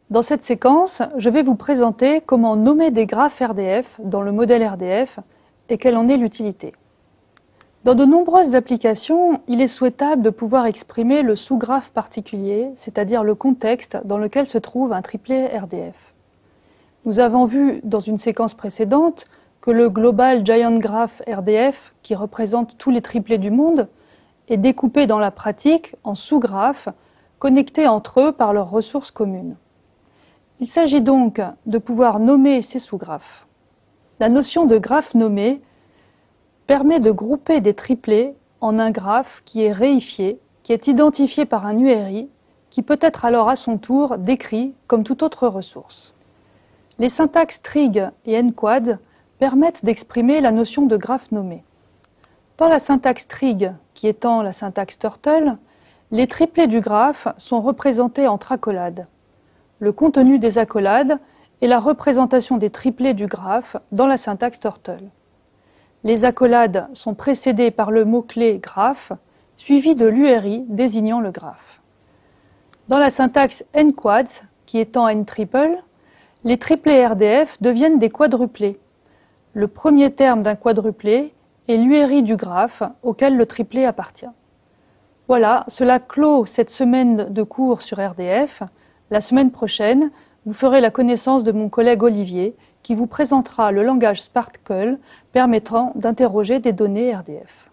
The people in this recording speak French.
Dans cette séquence, je vais vous présenter comment nommer des graphes RDF dans le modèle RDF et quelle en est l'utilité. Dans de nombreuses applications, il est souhaitable de pouvoir exprimer le sous-graphe particulier, c'est-à-dire le contexte dans lequel se trouve un triplet RDF. Nous avons vu dans une séquence précédente que le Global Giant Graph RDF, qui représente tous les triplets du monde, est découpé dans la pratique en sous-graphes connectés entre eux par leurs ressources communes. Il s'agit donc de pouvoir nommer ces sous-graphes. La notion de graphe nommé permet de grouper des triplets en un graphe qui est réifié, qui est identifié par un URI, qui peut être alors à son tour décrit comme toute autre ressource. Les syntaxes trig et nquad permettent d'exprimer la notion de graphe nommé. Dans la syntaxe trig, qui étant la syntaxe turtle, les triplets du graphe sont représentés entre accolades. Le contenu des accolades est la représentation des triplets du graphe dans la syntaxe turtle. Les accolades sont précédées par le mot-clé graphe, suivi de l'URI désignant le graphe. Dans la syntaxe nquads, qui étant ntriple, les triplets RDF deviennent des quadruplets. Le premier terme d'un quadruplé est l'URI du graphe auquel le triplet appartient. Voilà, cela clôt cette semaine de cours sur RDF. La semaine prochaine, vous ferez la connaissance de mon collègue Olivier qui vous présentera le langage Sparkle permettant d'interroger des données RDF.